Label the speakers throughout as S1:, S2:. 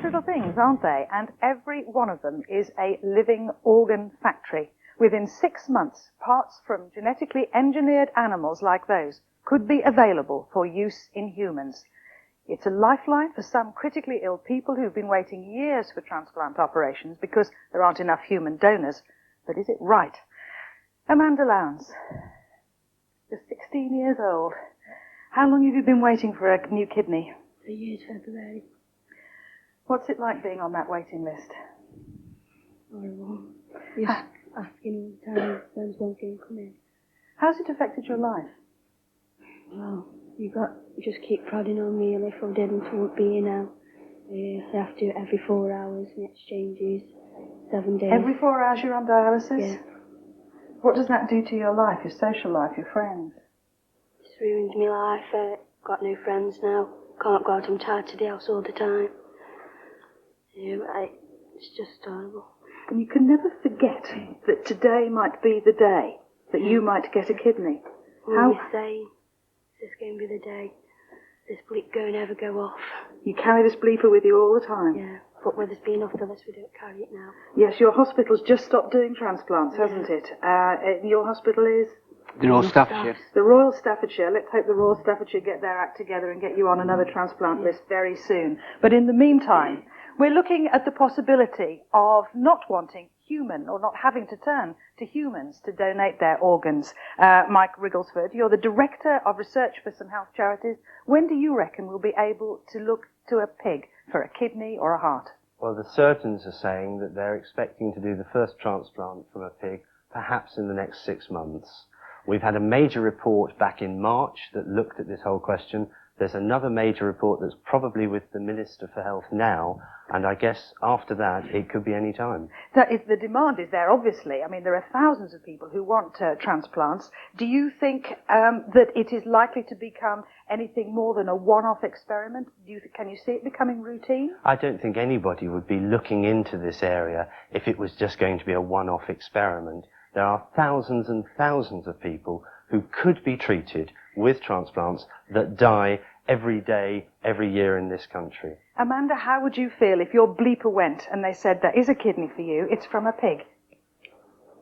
S1: little things, aren't they? And every one of them is a living organ factory. Within 6 months, parts from genetically engineered animals like those could be available for use in humans. It's a lifeline for some critically ill people who've been waiting years for transplant operations because there aren't enough human donors. But is it right? Amanda Lowndes, you're 16 years old. How long have you been waiting for a new kidney?
S2: 3 years, February.
S1: What's it like being on that waiting list?
S2: Horrible. Just asking all the time when's one going to come in.
S1: How's it affected your life?
S2: Well, you just keep prodding on me, and if I didn't, I won't be here now. I have to do it every 4 hours, and it changes 7 days.
S1: Every 4 hours you're on dialysis?
S2: Yeah.
S1: What does that do to your life, your social life, your friends?
S2: It's ruined my life. Got no friends now. Can't go out. I'm tied to the house all the time. Yeah, it's just horrible.
S1: And you can never forget that today might be the day that you might get a kidney.
S2: How? You're saying, is this going to be the day this bleep going to ever go off?
S1: You carry this bleeper with you all the time?
S2: Yeah, but where there's been enough of this, we don't carry it now.
S1: Yes, your hospital's just stopped doing transplants, hasn't it? Your hospital is?
S3: The Royal Staffordshire.
S1: The Royal Staffordshire. Let's hope the Royal Staffordshire get their act together and get you on another transplant list very soon. But in the meantime, we're looking at the possibility of not wanting human or not having to turn to humans to donate their organs. Mike Rigglesford, you're the Director of Research for some health charities. When do you reckon we'll be able to look to a pig for a kidney or a heart?
S3: Well, the surgeons are saying that they're expecting to do the first transplant from a pig perhaps in the next 6 months. We've had a major report back in March that looked at this whole question. There's another major report that's probably with the Minister for Health now, and I guess after that it could be any time.
S1: The demand is there, obviously. I mean, there are thousands of people who want transplants. Do you think that it is likely to become anything more than a one-off experiment? Can you see it becoming routine?
S3: I don't think anybody would be looking into this area if it was just going to be a one-off experiment. There are thousands and thousands of people who could be treated with transplants that die every day, every year in this country.
S1: Amanda, how would you feel if your bleeper went and they said, there is a kidney for you, it's from a pig?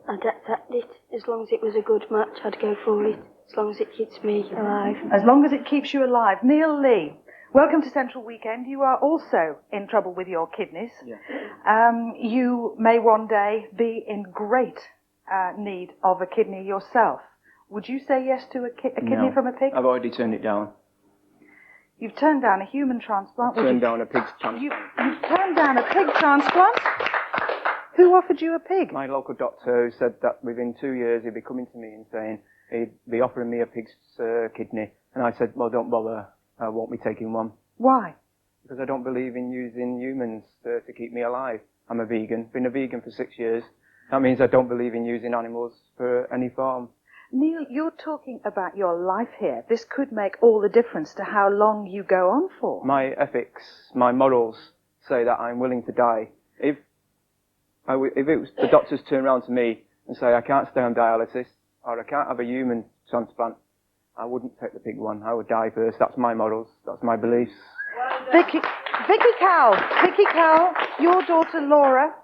S2: I'd accept it. As long as it was a good match, I'd go for it. As long as it keeps me alive.
S1: As long as it keeps you alive. Neil Lee, welcome to Central Weekend. You are also in trouble with your kidneys.
S4: Yeah.
S1: You may one day be in great need of a kidney yourself. Would you say yes to a kidney from a pig?
S4: I've already turned it down.
S1: You've turned down a human transplant?
S4: Turned down a pig's transplant.
S1: You've turned down a pig transplant? Who offered you a pig?
S4: My local doctor who said that within 2 years he'd be coming to me and saying he'd be offering me a pig's kidney. And I said, well, don't bother. I won't be taking one.
S1: Why?
S4: Because I don't believe in using humans to keep me alive. I'm a vegan. Been a vegan for 6 years. That means I don't believe in using animals for any form.
S1: Neil, you're talking about your life here. This could make all the difference to how long you go on for.
S4: My ethics, my morals say that I'm willing to die. If it was the doctors turn around to me and say I can't stay on dialysis or I can't have a human transplant, I wouldn't take the pig one. I would die first. That's my morals. That's my beliefs.
S1: Vicky Cowell, your daughter Laura,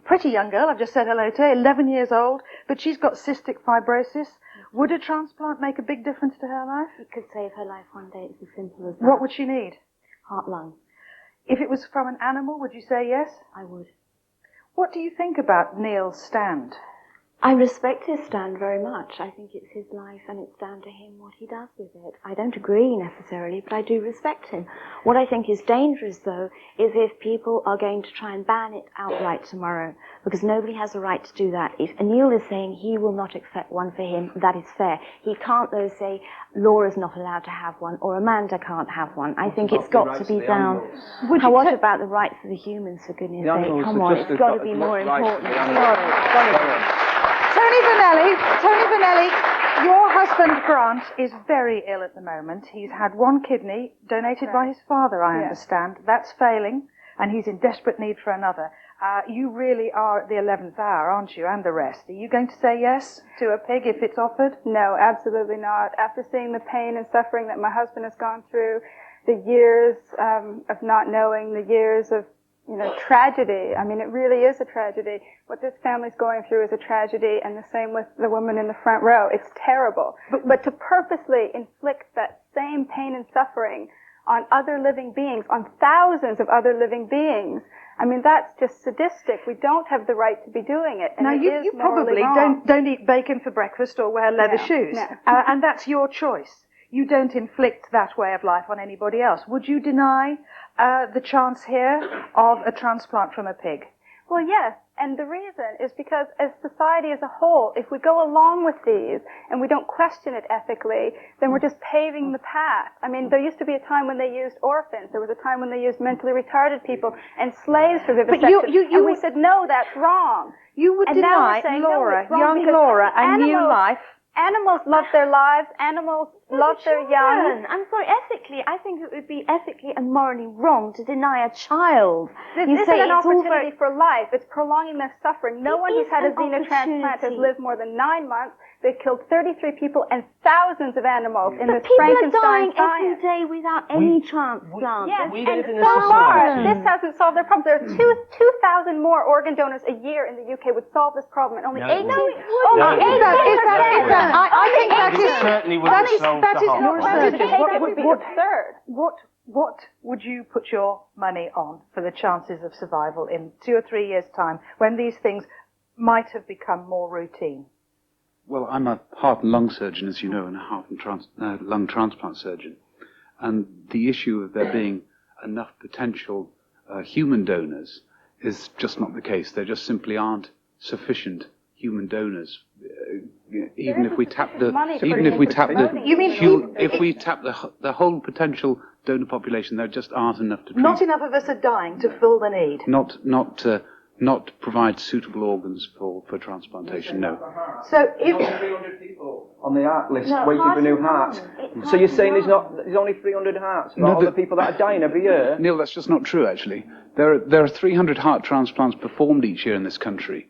S1: pretty young girl, I've just said hello to her, 11 years old, but she's got cystic fibrosis. Would a transplant make a big difference to her life?
S2: It could save her life one day. It's as simple as that.
S1: What would she need?
S2: Heart, lung.
S1: If it was from an animal, would you say yes?
S2: I would.
S1: What do you think about Neil's stand?
S2: I respect his stand very much. I think it's his life and it's down to him what he does with it. I don't agree necessarily, but I do respect him. What I think is dangerous, though, is if people are going to try and ban it outright tomorrow, because nobody has a right to do that. If Neil is saying he will not accept one for him, that is fair. He can't, though, say Laura's not allowed to have one or Amanda can't have one. I think it's got to be down. What about the rights of the humans, for goodness sake? Come on, it's got to be more important. Sorry.
S1: Tony Vanelli, your husband Grant is very ill at the moment. He's had one kidney donated by his father, I understand. That's failing, and he's in desperate need for another. You really are at the 11th hour, aren't you, and the rest. Are you going to say yes to a pig if it's offered?
S5: No, absolutely not. After seeing the pain and suffering that my husband has gone through, the years of not knowing, the years of tragedy. I mean, it really is a tragedy. What this family's going through is a tragedy, and the same with the woman in the front row. It's terrible. But to purposely inflict that same pain and suffering on other living beings, on thousands of other living beings, I mean, that's just sadistic. We don't have the right to be doing it. And
S1: now, you probably don't eat bacon for breakfast or wear leather shoes.
S5: No.
S1: And that's your choice. You don't inflict that way of life on anybody else. Would you deny the chance here of a transplant from a pig?
S5: Well, yes. And the reason is because as society as a whole, if we go along with these and we don't question it ethically, then we're just paving the path. I mean, there used to be a time when they used orphans. There was a time when they used mentally retarded people and slaves for vivisection. And we said, no, that's wrong.
S1: You would deny, Laura, young Laura, a new life.
S5: Animals love their lives. Animals love their young.
S2: I'm sorry, ethically, I think it would be ethically and morally wrong to deny a child.
S5: This isn't an opportunity for life. It's prolonging their suffering. No one who's had a xenotransplant has lived more than 9 months. They've killed 33 people and thousands of animals in this Frankenstein
S2: science. People are dying every day without any transplant.
S5: Yes, and so far, this hasn't solved their problem. There are 2,000 more organ donors a year in the UK would solve this problem, and only 18.
S1: I think that is
S3: certainly wouldn't solve the whole
S5: That would be absurd.
S1: What would you put your money on for the chances of survival in 2 or 3 years' time when these things might have become more routine?
S6: Well, I'm a heart and lung surgeon, as you know, and a heart and lung transplant surgeon. And the issue of there being enough potential human donors is just not the case. There just simply aren't sufficient human donors. Even if we tap the whole potential donor population, there just aren't enough to treat.
S1: Not enough of us are dying to fill the need.
S6: Not provide suitable organs for transplantation, no.
S1: So if
S4: 300 people on the heart list waiting for new hearts. So you're saying there's only 300 hearts for all the people that are dying every year?
S6: Neil, that's just not true, actually. There are 300 heart transplants performed each year in this country.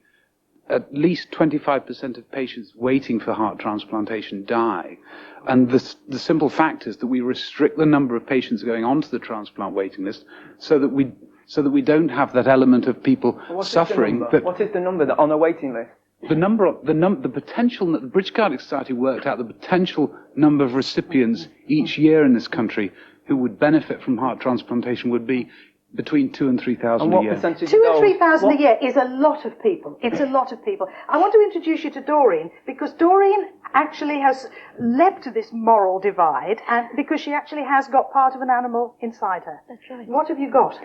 S6: At least 25% of patients waiting for heart transplantation die. And the simple fact is that we restrict the number of patients going onto the transplant waiting list so that we don't have that element of people suffering.
S4: What is the number on the waiting list?
S6: The potential that the British Cardiac Society worked out, the potential number of recipients each year in this country who would benefit from heart transplantation would be between 2,000 and 3,000 a year.
S1: 2,000 and 3,000 a year is a lot of people. It's a lot of people. I want to introduce you to Doreen, because Doreen actually has leapt this moral divide, and because she actually has got part of an animal inside her.
S2: That's right.
S1: What have you got?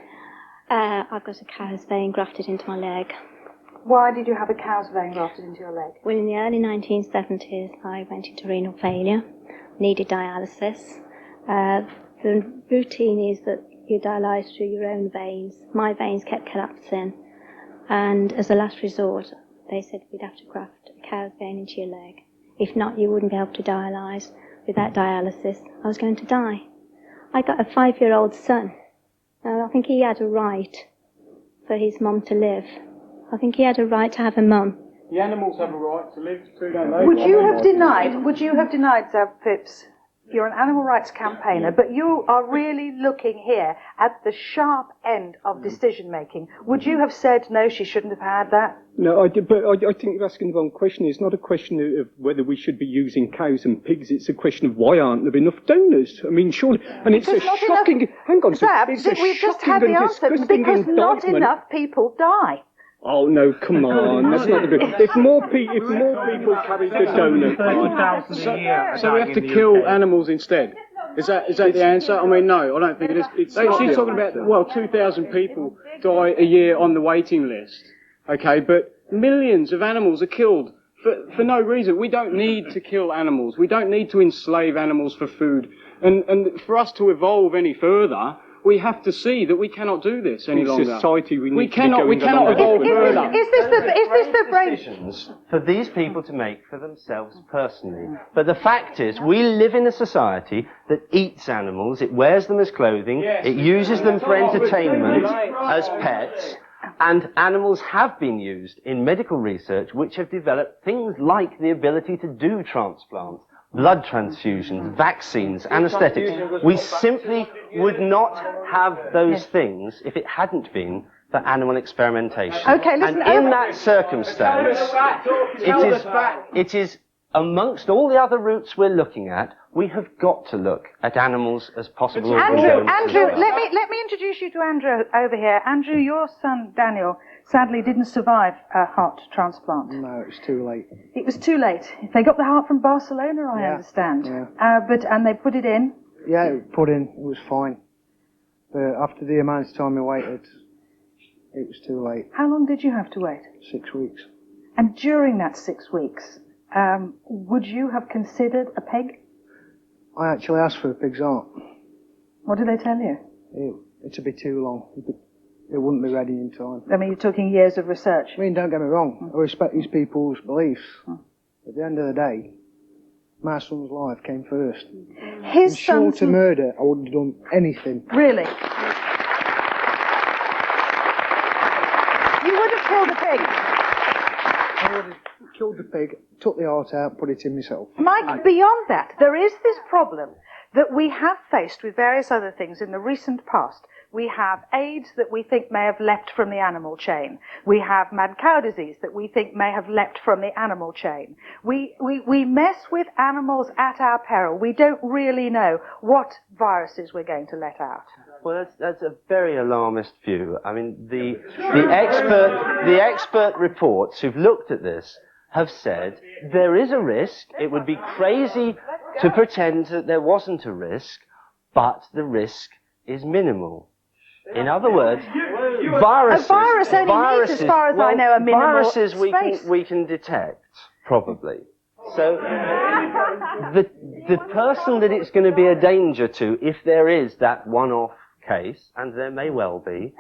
S7: I've got a cow's vein grafted into my leg.
S1: Why did you have a cow's vein grafted into your leg?
S7: Well, in the early 1970s, I went into renal failure, needed dialysis. The routine is that you dialyse through your own veins. My veins kept collapsing, and as a last resort, they said we'd have to graft a cow's vein into your leg. If not, you wouldn't be able to dialyse. Without dialysis, I was going to die. I got a 5-year-old son, and I think he had a right for his mum to live. I think he had a right to have a mum.
S8: The animals have a right to live too, don't they?
S1: Would you have denied, Phipps, you're an animal rights campaigner, but you are really looking here at the sharp end of decision making. Would you have said, no, she shouldn't have had that?
S8: No, I did, but I think you're asking the wrong question. It's not a question of whether we should be using cows and pigs. It's a question of why aren't there enough donors? I mean, surely, and it's a shocking. Hang on, it's a
S1: we've just
S8: shocking
S1: had the
S8: and
S1: answer,
S8: disgusting
S1: because not
S8: indictment.
S1: enough people die.
S8: Oh no, come on, that's not the good. If more people carry the donor card, so we have to kill animals instead. Is that the answer? I mean, no, I don't think it is. She's talking about 2,000 people die a year on the waiting list. Okay, but millions of animals are killed for no reason. We don't need to kill animals. We don't need to enslave animals for food. And for us to evolve any further, we have to see that we cannot do this any longer.
S3: Society,
S8: we cannot evolve further.
S1: Is this the brain?
S3: Decisions for these people to make for themselves personally. But the fact is, we live in a society that eats animals, it wears them as clothing, it uses them for entertainment, as pets, and animals have been used in medical research which have developed things like the ability to do transplants, blood transfusions, vaccines, anesthetics. We simply would not have those things if it hadn't been for animal experimentation.
S1: Okay, listen,
S3: and in that circumstance, it is amongst all the other routes we're looking at, we have got to look at animals as possible organ donors.
S1: Andrew, let me introduce you to Andrew over here. Andrew, your son Daniel sadly didn't survive a heart transplant.
S9: No, it was too late.
S1: It was too late. They got the heart from Barcelona, I understand.
S9: Yeah.
S1: And they put it in.
S9: Yeah, it put in. It was fine. But after the amount of time I waited, it was too late.
S1: How long did you have to wait?
S9: 6 weeks.
S1: And during that 6 weeks, would you have considered a pig?
S9: I actually asked for a pig's heart.
S1: What did they tell you?
S9: It'd be too long. It wouldn't be ready in time.
S1: I mean, you're talking years of research.
S9: I mean, don't get me wrong. I respect these people's beliefs. At the end of the day, my son's life came first.
S1: His
S9: short of murder, I wouldn't have done anything.
S1: Really? You would have killed a pig?
S9: I would have killed the pig, took the heart out, put it in myself.
S1: Mike, beyond that, there is this problem that we have faced with various other things in the recent past. We have AIDS that we think may have leapt from the animal chain. We have mad cow disease that we think may have leapt from the animal chain. We mess with animals at our peril. We don't really know what viruses we're going to let out.
S3: Well, that's a very alarmist view. I mean, the expert reports who've looked at this have said there is a risk. It would be crazy to pretend that there wasn't a risk, but the risk is minimal. In other words, viruses...
S1: A virus only needs, as far as I know, a minimal
S3: viruses
S1: space.
S3: we can detect, probably. So the person that it's going to be a danger to, if there is that one-off case, and there may well be,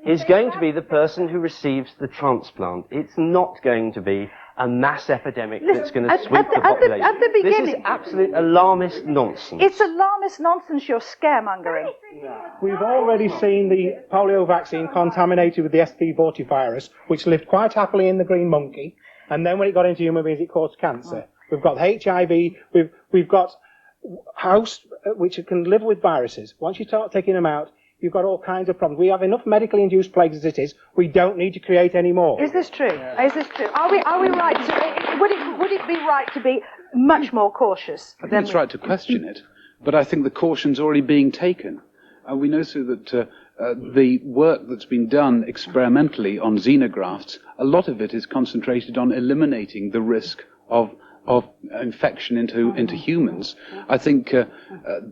S3: is going to be the person who receives the transplant. It's not going to be a mass epidemic that's going to sweep the population.
S1: At the beginning,
S3: this is absolute alarmist nonsense.
S1: It's alarmist nonsense, you're scaremongering.
S10: We've already seen the polio vaccine contaminated with the SP40 virus, which lived quite happily in the green monkey, and then when it got into human beings, it caused cancer. We've got HIV, we've got house, which can live with viruses. Once you start taking them out, you've got all kinds of problems. We have enough medically induced plagues as it is. We don't need to create any more.
S1: Is this true? Is this true? Are we right to, would it be right to be much more cautious?
S6: I think it's right to question it, but I think the caution's already being taken. We know so that the work that's been done experimentally on xenografts, a lot of it is concentrated on eliminating the risk of infection into humans. I think that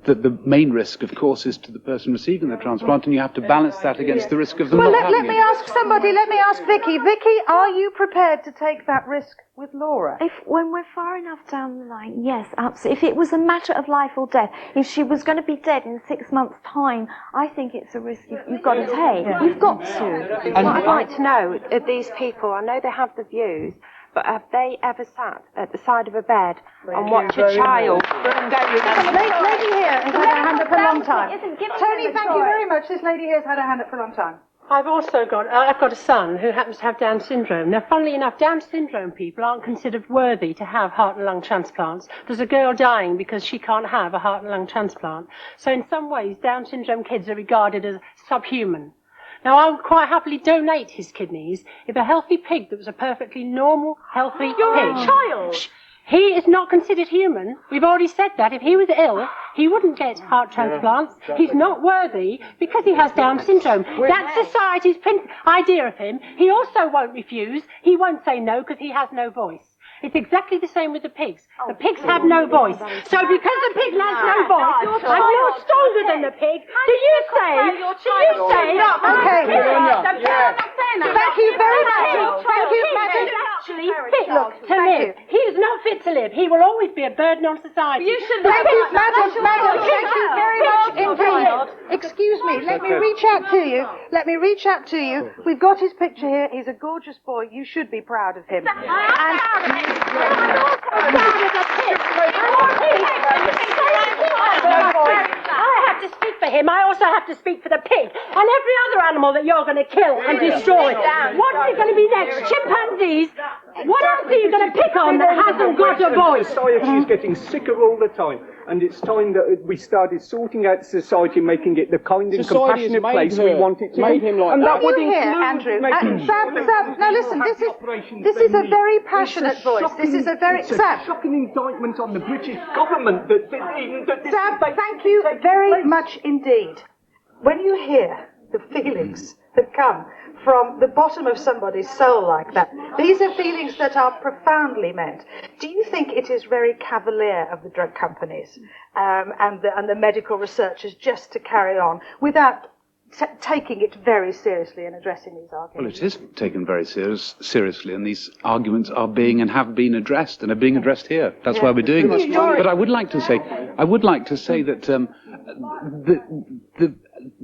S6: the main risk, of course, is to the person receiving the transplant, and you have to balance that against the risk of them not having it.
S1: Let me ask Vicky. Vicky, are you prepared to take that risk with Laura?
S2: When we're far enough down the line, yes, absolutely. If it was a matter of life or death, if she was going to be dead in 6 months' time, I think it's a risk you've got to take. Yeah. You've got to.
S11: What I'd like to know are these people, I know they have the views, but have they ever sat at the side of a bed and watched a child go with
S1: lady here has had her hand up for a long time. Tony, thank you very much. This lady here has had her hand up for a long time.
S12: I've got a son who happens to have Down syndrome. Now, funnily enough, Down syndrome people aren't considered worthy to have heart and lung transplants. There's a girl dying because she can't have a heart and lung transplant. So in some ways, Down syndrome kids are regarded as subhuman. Now, I would quite happily donate his kidneys if a healthy pig that was a perfectly normal, healthy pig...
S11: You're a child!
S12: He is not considered human. We've already said that. If he was ill, he wouldn't get heart transplants. He's not worthy because he has Down syndrome. That's society's idea of him. He also won't refuse. He won't say no because he has no voice. It's exactly the same with the pigs. The pigs have no voice. So because the pig has no voice, and you're stronger than the pig, do you say...
S1: Okay. Thank you very much. Thank you, madam.
S12: Actually fit to live. He is not fit to live. He will always be a burden on society.
S1: Thank you, madam. Thank you very much indeed. Excuse me. Let me reach out to you. We've got his picture here. He's a gorgeous boy. You should be proud of him.
S12: I have to speak for him. I also have to speak for the pig and every other animal that you're going to kill and destroy. What is it going to be next? Chimpanzees? What else are you going to pick on that hasn't got a voice?
S8: Society is getting sicker all the time.
S13: and it's time that we started sorting out society, making it the kind and
S8: Society has
S13: compassionate
S8: made
S13: place
S8: her,
S13: we want it to
S8: made
S13: be.
S8: him like
S13: and
S8: that.
S13: that would
S1: You hear,
S13: include
S1: Andrew?
S13: making
S1: Sam, now listen, this is a very passionate voice. This is a very...
S13: It's a
S1: Sam,
S13: shocking indictment on the British government that
S1: Sam, thank you very much indeed. When you hear the feelings that come from the bottom of somebody's soul like that, these are feelings that are profoundly meant. Do you think it is very cavalier of the drug companies and the medical researchers just to carry on without taking it very seriously and addressing these arguments?
S6: Well, it is taken very seriously, and these arguments are being and have been addressed, and are being addressed here. That's why we're doing this. But I would like to say that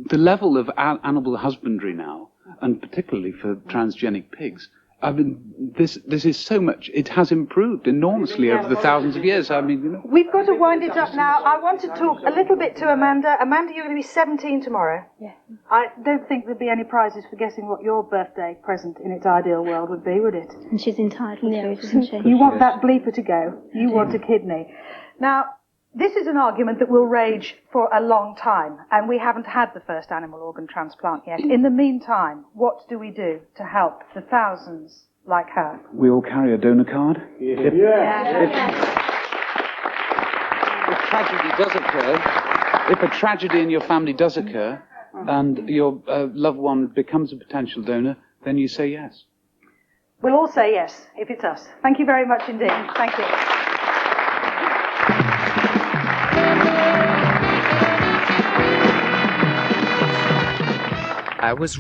S6: the level of animal husbandry now, and particularly for transgenic pigs, I mean, this is so much. It has improved enormously over the thousands of years. I mean, you know.
S1: We've got to wind it up now. I want to talk a little bit to Amanda. Amanda, you're going to be 17 tomorrow.
S7: Yeah.
S1: I don't think there'd be any prizes for guessing what your birthday present in its ideal world would be, would it?
S7: And she's entitled to it, isn't she?
S1: You want that bleeper to go. You want a kidney. Now, this is an argument that will rage for a long time, and we haven't had the first animal organ transplant yet. In the meantime, what do we do to help the thousands like her?
S6: We all carry a donor card.
S8: Yeah.
S6: If tragedy does occur, if a tragedy in your family does occur, and your loved one becomes a potential donor, then you say yes.
S1: We'll all say yes, if it's us. Thank you very much indeed. Thank you.
S14: I was